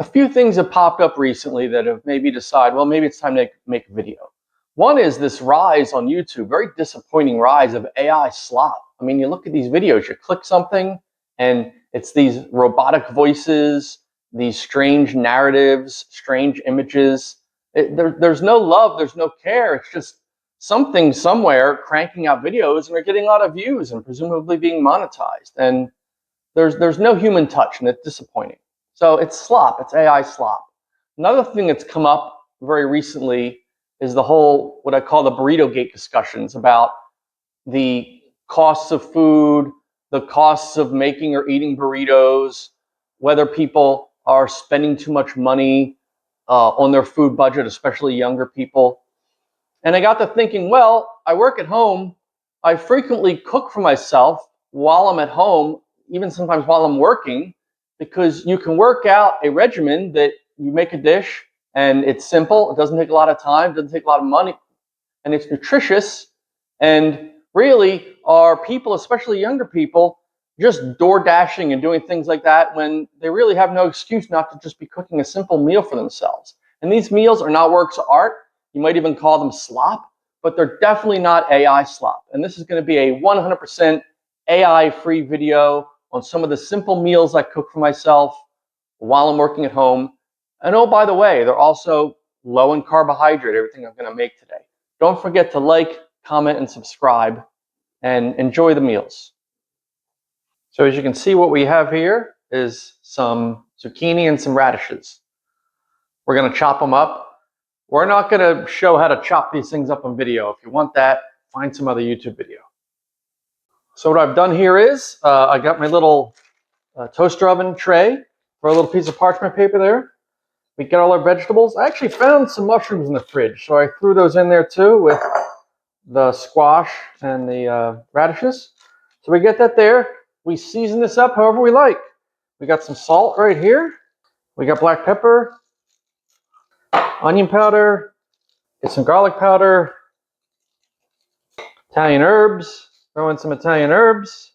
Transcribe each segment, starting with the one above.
A few things have popped up recently that have made me decide, well, maybe it's time to make a video. One is this rise on YouTube, very disappointing rise of AI slop. I mean, you look at these videos, you click something, and it's these robotic voices, these strange narratives, strange images. There's no love, there's no care. It's just something somewhere cranking out videos, and they're getting a lot of views and presumably being monetized. And there's no human touch, and it's disappointing. So it's slop, it's AI slop. Another thing that's come up very recently is the whole, what I call the burrito gate discussions about the costs of food, the costs of making or eating burritos, whether people are spending too much money on their food budget, especially younger people. And I got to thinking, well, I work at home. I frequently cook for myself while I'm at home, even sometimes while I'm working, because you can work out a regimen that you make a dish and it's simple. It doesn't take a lot of time, it doesn't take a lot of money, and it's nutritious. And really, are people, especially younger people, just door dashing and doing things like that when they really have no excuse not to just be cooking a simple meal for themselves? And these meals are not works of art. You might even call them slop, but they're definitely not AI slop. And this is going to be a 100% AI-free video on some of the simple meals I cook for myself while I'm working at home. And oh, by the way, they're also low in carbohydrate, everything I'm going to make today. Don't forget to like, comment, and subscribe, and enjoy the meals. So as you can see, what we have here is some zucchini and some radishes. We're going to chop them up. We're not going to show how to chop these things up on video. If you want that, find some other YouTube video. So what I've done here is I got my little toaster oven tray for a little piece of parchment paper there. We get all our vegetables. I actually found some mushrooms in the fridge, so I threw those in there too with the squash and the radishes. So we get that there. We season this up however we like. We got some salt right here. We got black pepper, onion powder, get some garlic powder, Italian herbs, throw in some Italian herbs,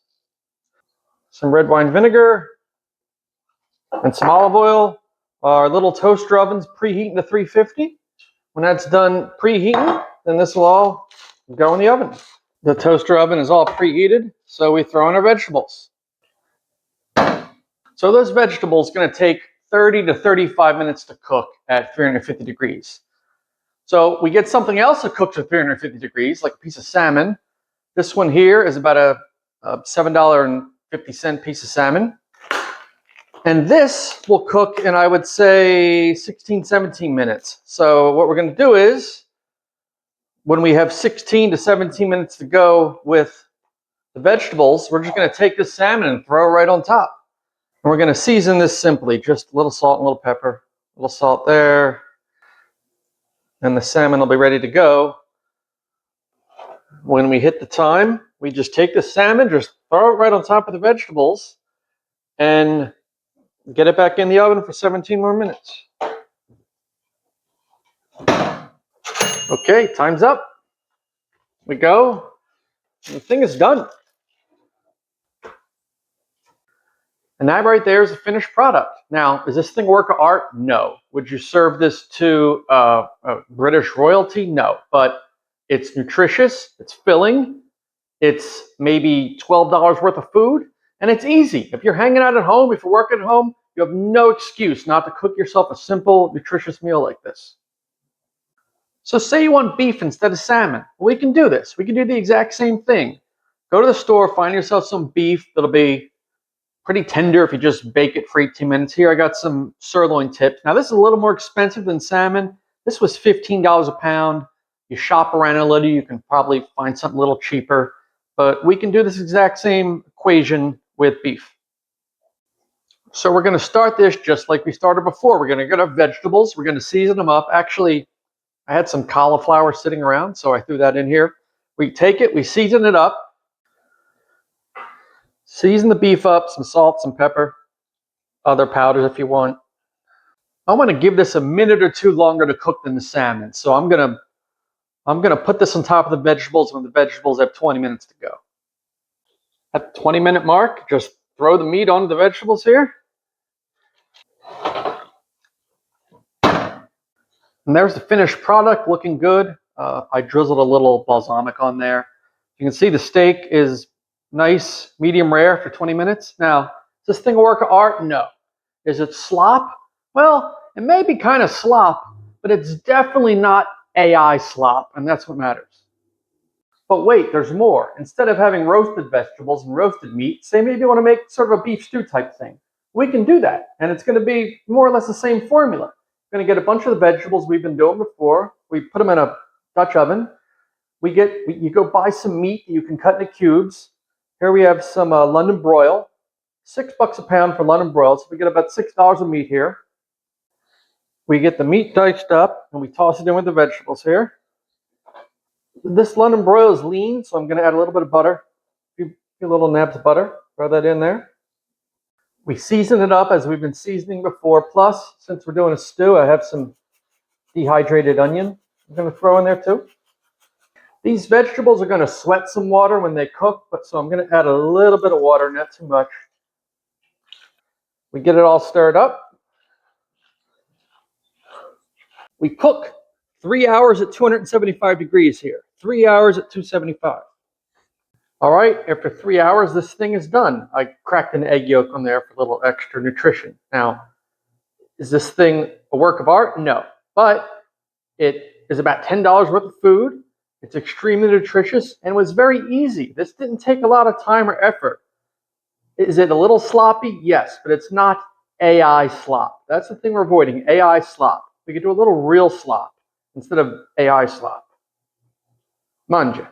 some red wine vinegar, and some olive oil. Our little toaster oven's preheating to 350. When that's done preheating, then this will all go in the oven. The toaster oven is all preheated, so we throw in our vegetables. So those vegetables are going to take 30 to 35 minutes to cook at 350 degrees. So we get something else that cooks at 350 degrees, like a piece of salmon. This one here is about a $7.50 piece of salmon. And this will cook in, I would say, 16, 17 minutes. So what we're going to do is, when we have 16 to 17 minutes to go with the vegetables, we're just going to take this salmon and throw it right on top. And we're going to season this simply, just a little salt and a little pepper, a little salt there, and the salmon will be ready to go. When we hit the time, we just take the salmon, just throw it right on top of the vegetables, and get it back in the oven for 17 more minutes. Okay, time's up. We go. The thing is done. And that right there is a finished product. Now, is this thing a work of art? No. Would you serve this to British royalty? No. But it's nutritious, it's filling, it's maybe $12 worth of food, and it's easy. If you're hanging out at home, if you're working at home, you have no excuse not to cook yourself a simple, nutritious meal like this. So say you want beef instead of salmon. Well, we can do this. We can do the exact same thing. Go to the store, find yourself some beef that'll be pretty tender if you just bake it for 18 minutes. Here I got some sirloin tips. Now this is a little more expensive than salmon. This was $15 a pound. You shop around a little, you can probably find something a little cheaper. But we can do this exact same equation with beef. So we're going to start this just like we started before. We're going to get our vegetables. We're going to season them up. Actually, I had some cauliflower sitting around, so I threw that in here. We take it, we season it up. Season the beef up, some salt, some pepper, other powders if you want. I want to give this a minute or two longer to cook than the salmon. So I'm gonna put this on top of the vegetables when the vegetables have 20 minutes to go. At the 20-minute mark, just throw the meat onto the vegetables here. And there's the finished product, looking good. I drizzled a little balsamic on there. You can see the steak is nice, medium rare for 20 minutes. Now, is this thing a work of art? No. Is it slop? Well, it may be kind of slop, but it's definitely not AI slop, and that's what matters. But wait, there's more. Instead of having roasted vegetables and roasted meat, say maybe you want to make sort of a beef stew type thing. We can do that, and it's going to be more or less the same formula. We're going to get a bunch of the vegetables we've been doing before. We put them in a Dutch oven. You go buy some meat that you can cut into cubes. Here we have some London broil, $6 a pound for London broil. So we get about $6 of meat here. We get the meat diced up and we toss it in with the vegetables here. This London broil is lean, so I'm going to add a little bit of butter, a few little nabs of butter. Throw that in there. We season it up as we've been seasoning before. Plus, since we're doing a stew, I have some dehydrated onion I'm going to throw in there too. These vegetables are going to sweat some water when they cook, so I'm going to add a little bit of water, not too much. We get it all stirred up. We cook 3 hours at 275 degrees here. 3 hours at 275. All right, after 3 hours, this thing is done. I cracked an egg yolk on there for a little extra nutrition. Now, is this thing a work of art? No, but it is about $10 worth of food. It's extremely nutritious and was very easy. This didn't take a lot of time or effort. Is it a little sloppy? Yes, but it's not AI slop. That's the thing we're avoiding, AI slop. We could do a little real slop instead of AI slop. Manja.